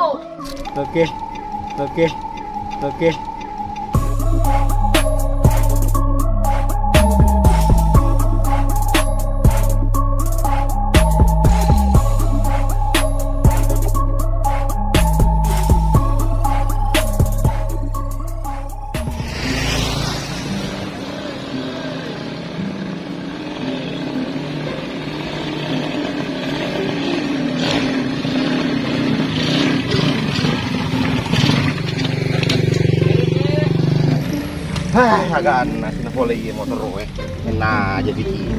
aku. Oke, oke, oke. Hah, agak anas na pala yung motor ko eh. Na jadi kini.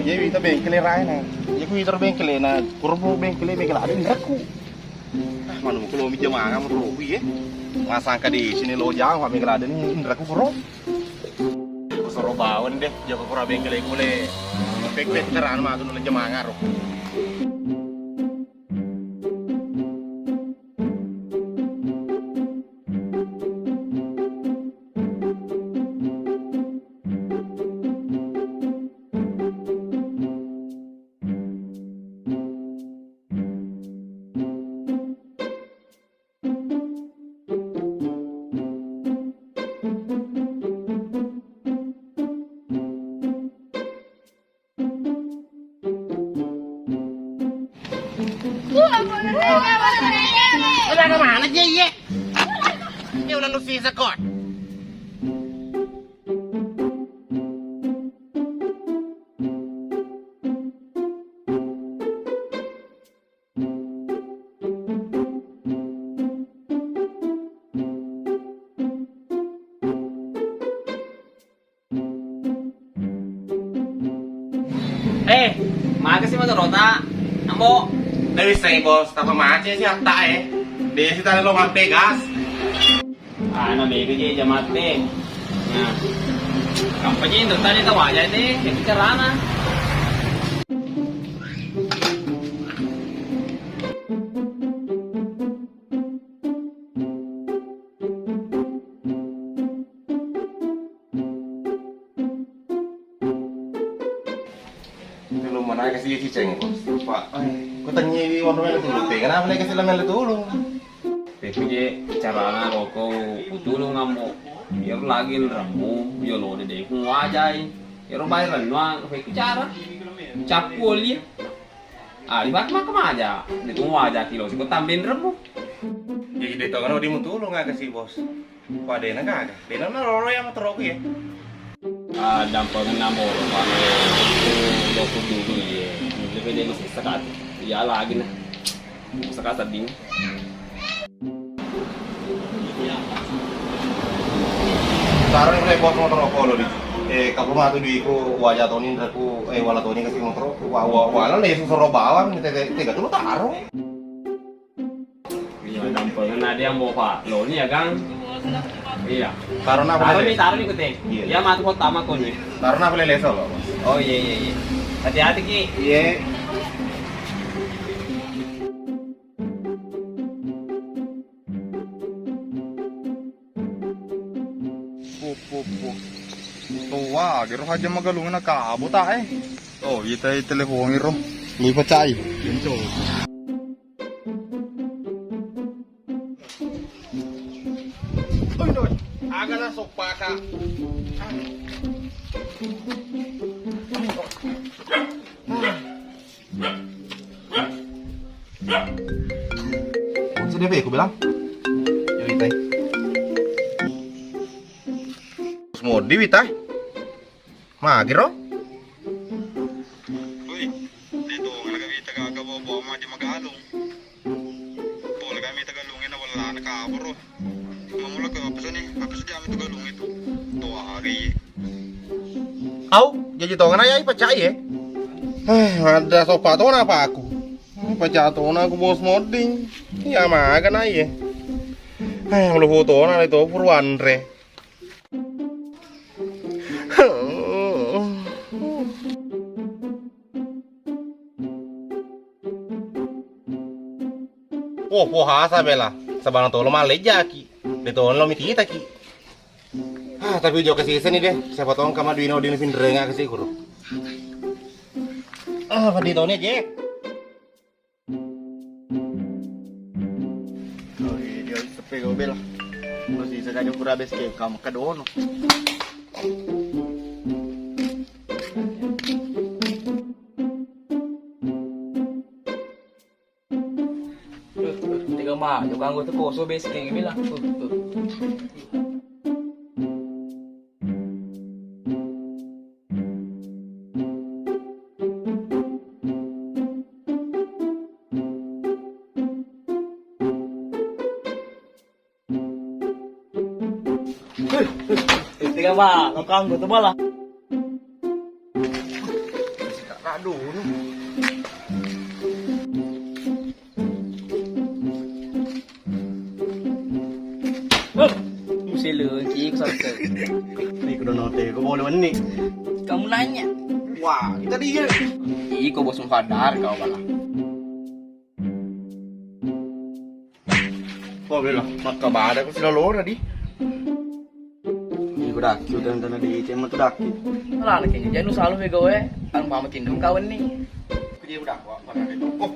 Jadi kita bengkel rai na. Jadi ku itor bengkel na, kurbo bengkel ada ni aku. Manu kalau mi jamaah motor ko eh. Masangka di sini lo jang, kami ada ni indra ku kuro. Soro bawon deh, jago kura bengkel ko le. Pek-pek teran mah tu nula jamaah ngaro. Udah kemana aja ya? Ini udah lu sisa kok. Maga sih motor rota. Ambo. Dari saya bos, tapa macet sih tak eh. Di situ ada lubang pegas. Ano baby je jamat deh. Nah. Kampanye itu tadi tahu aja deh, jadi carana. Belum mana kasih ciceng bos. Pak, kau tanya di warung melu dulu. Kenapa lagi kasih melu dulu? Baby je carana rokok utulung ambo. Biar lagi ramu, yo lo deh ku wajai. Yo bayar nuang, kayak cara. Capul ya. Ah, di bak makam aja. Itu wajah kilo sih, tambahin ramu. Jadi dito kan di mutulung nggak kasih bos. Kau ada yang kagak? Dena loro yang motor aku ya. Dampak namo lo dulu ya. Lebih dari sekat. Ya lagi nah. Sekat tadi. Sekarang yang bos motor aku lo di. Kapur matu di ku wajah Tony aku wala Tony kasih motor aku. Wala nih susoro bawang tiga tuh taruh. Iya dampak ada yang mau pak. Lo ini ya gang. Iya. Karena aku taruh nih kuteng. Ya matu pertama kau nih. Karena aku leso loh. Oh iya. Hati-hati ki. Iya. Tua, gero aja magalungan na kaabot eh. Oh, ita telepon iro. Lipat tayo. Yun to. Uy, aga na sokpa ka. Kung sa DP, ko bilang? Yung itay. Modi witay. Magiro? Uy, dito nga kami tagagabobo mo di magalong. Pula kami tagalungin na wala na kaaboro. Mamula ko papas di kami tagalung itu. Tua hari. Aw, jadi tongan aja ipacay eh. Ada sopa to na pa ako. Pacato na ako bos moding. Ya maga na eh. Ay, ang luho to na ito purwan re. Oh, pohasa bela. Sabang tolo maleja ki. Dito lo mitita ki. Tapi jo kasi isa ni deh. Siapa tahu kama duino din pindre nga kasi kuro. Padi tahu ni Jack. Oh, dia sepe gobel. Masih isa kadyo pura bes ke kama kadono. Tiga mah, juga anggo tu koso bes kayak bilang. Tiga mah, kau anggo tu malah. Aduh. Mesti lagi kesal. Ni kudu note ko boleh ni. Kamu nanya. Wah, kita dia. Kau bos sadar kau malah. Oh, bela. Maka bada ko sila lora di. Ni ko dak, kita na di cema tu dak. Lah nak kayaknya jangan selalu bego ang pamatin dong kawan nih. Dia udah kok pada itu. Oh.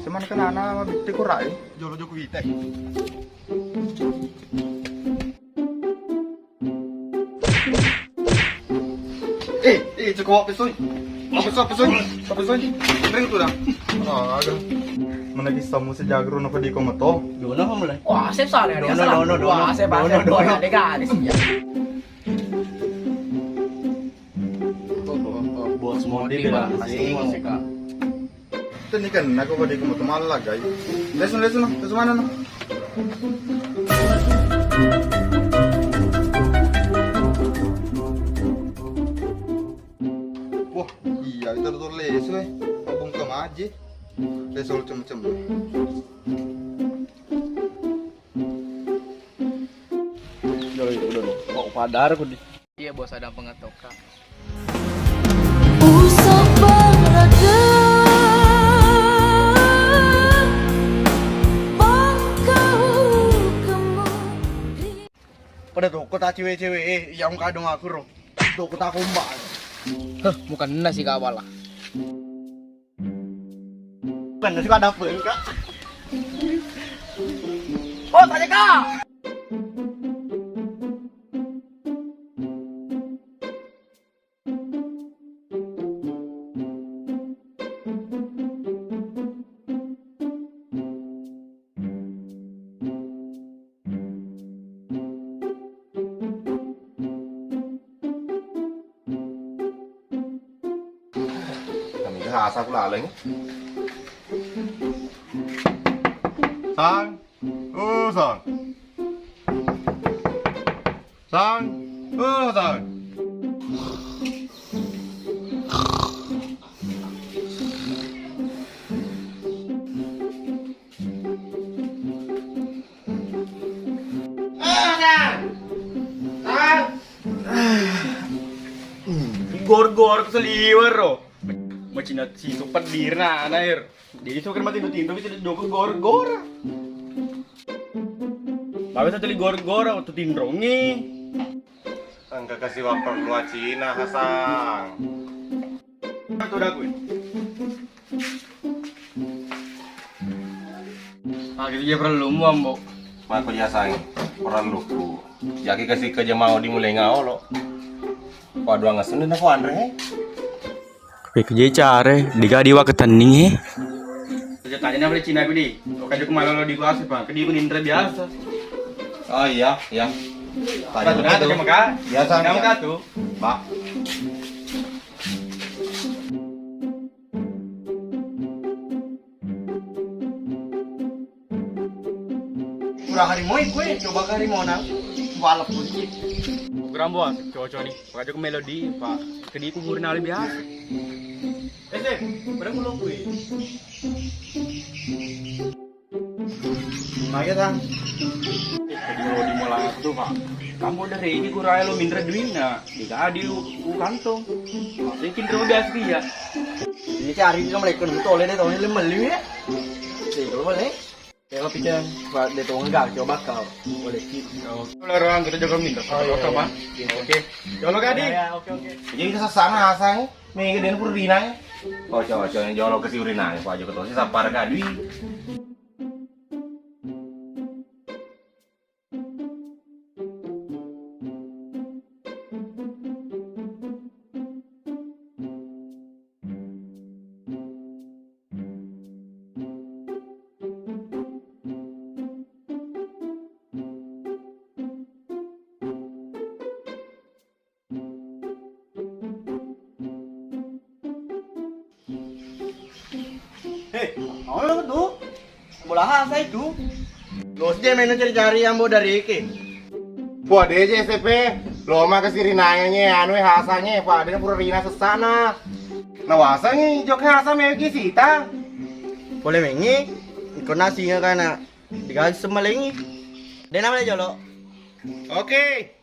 Seman kenana mabiti ko rai, jolo joko kita. Cukup pesoy. Pesoy. Ring tu dah. Agak. Menagis tamu sejagro na padi ko mato. Dono mo mulai. Wah, asep sale ada salah. Dono. Wah, asep dono de galis ya. Bos mau di bela asing. Ito ni kan ako padi ko mato malagay. Lesson mana no? Wah, iya itu tuh leso abang kemaji. Leso macam-macam. Jadi udah mau padar aku di. Iya bos ada pengetokan. Usap berada bangkau kemudi. Pada tuh kota cewek-cewek yang kadang aku roh. Tuh kota kumbang. Heh, bukan nasi kawal lah. Bukan nasi ada apa enggak? Oh, tanya kak. Hasa pula lagi. Sang. Sang. Sang. Sang. Gor-gor keseliwer roh. Macam si super dirna air. Jadi so kan mati tinto bisa jogo gor-gor. Babe satu li gor-gor atau tindrongi. Angka kasih waper luar Cina hasang. Itu dah gue. Gitu dia perlu muam, Mbok. Mako dia sang perlu ku. Jaki kasih kerja mau dimulai ngao lo. Padua ngasun na ko Andre. Kerja cara diga diwa ketening he. Kerja tanya boleh Cina ku di. Kerja ku malah di kelas Bang. Kedi ku indra biasa. Oh iya. Tanya tu sama kak. Biasa. Nama kak tu. Mbak. Kurang harimau gue, coba ke harimau nang. Balap kucing. Program bos, cowok-cowok nih. Kerja ku melodi, Pak. Kedi ku gurna lebih biasa. Berapa belum gue? Maya sang. Kalau di molang aku tuh pak, kamu dari ini kurang lo minder duit nak, jika adi lu kantong, mungkin terlalu biasa ya. Ini cari ka mereka nung tole dito ni lemeli ya. Sige boleh. Kaya pijan buat dito enggak coba kau. Boleh kit. Kalau orang kita jaga minder, kalau apa? Oke, jolo kadi. Ya, oke. Jadi kesasana asang, may geden pur rinang. Oh, coba yang jolo ke si urinang, Pak aja ketemu si sapar kadui. Ano tu? Bola hasa itu. Los dia main cari-cari yang mau dari ke. Buat DJ SMP, lo mah ke si rinangnya, anu hasanya, Pak dia pur rina sesana. Nah wasanya jok hasa mewiki sita. Boleh mengi. Ikut nasinya kana. Digaji semalengi. Dia namanya jolo. Oke.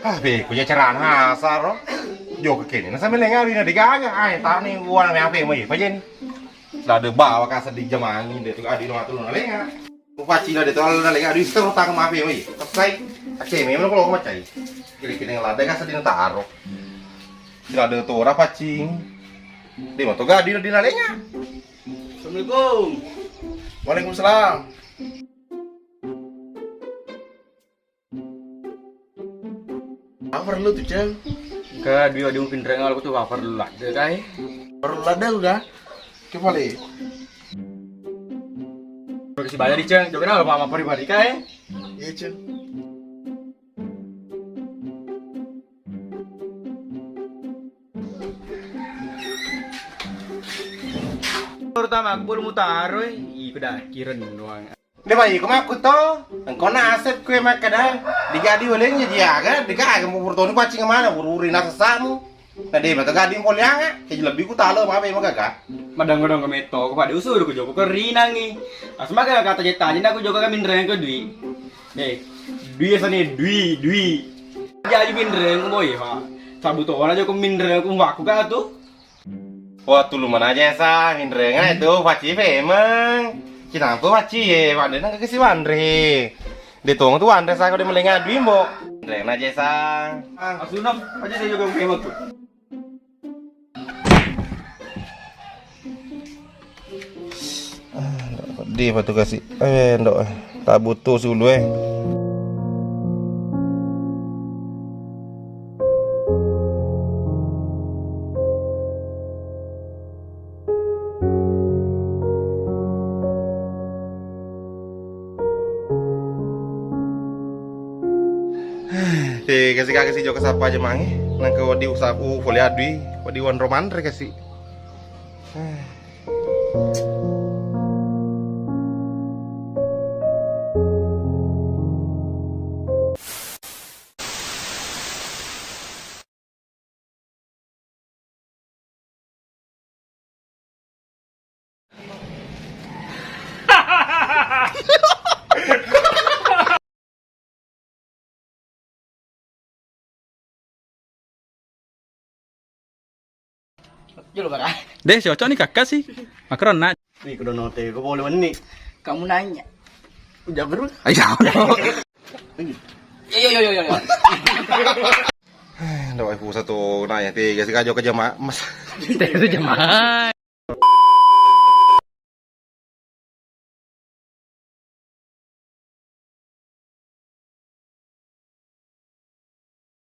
Ah, be, punya ceraan hasa ro. Jok ke kene, nasa melenga rina digaga. Ai, tak nih gua namanya apa mai, pajen. Lah de bawa ka sedih jamangin de tu adi no atu no lenga. Upaci lah de tu na lenga adi seru tak ma apa mai. Selesai. Ace me mana kalau macai. Kiri-kiri ngelada ka sedih taro. Lah de tu ora pacing. Di moto gadi di na lenga. Assalamualaikum. Waalaikumsalam. Apa perlu tuh, Ceng? Ke dia ada mungkin rengal aku tuh cover lah, deh kai. Perlu ada udah. Coba le. Kasih banyak di ceng, jangan apa apa pribadi kai. Iya, Ceng. Pertama aku baru mutaro, iya udah kira nuang. Dia bayi kuma aku to. Engkau na asep kue mak kada. Digadi olehnya dia kan. Diga mau bertoni pacing mana? Ururi na sesamu. Nah dia mata gadi mau lianga. Jadi lebih ku talo apa yang magaka. Madang-madang kami to, kepada usul aku joko ke rinang nih. Asma kata jeta, aku joko ke mindreng ke dui. Dui sana dui. Jadi mindreng boy ha. Sabu to orang joko mindreng aku waku ka tuh. Wah tuluman aja sa. Mindrengan itu paci emang. Kita apa paci ya? Wanda nang kesi wandre. Ditong tuh wandre sa kau di melenga dui mbok. Mindrengan aja sa. Asunam, aja dia juga kemat tuh. Di apa tuh kasih? Ndok. Tak butuh sulu kasih jok sapa aja mangi. Nang ke wadi usapu boleh adui, wadi wan roman re kasih. Jolo bara. Deh, cocok nih kakak sih. Makron nak. Nih kudu note ko boleh nih. Kamu nanya. Udah beru. Ayo. Yo. Ndok ibu satu naya ti kasih kajo ke jamaah mas. Itu jemaah.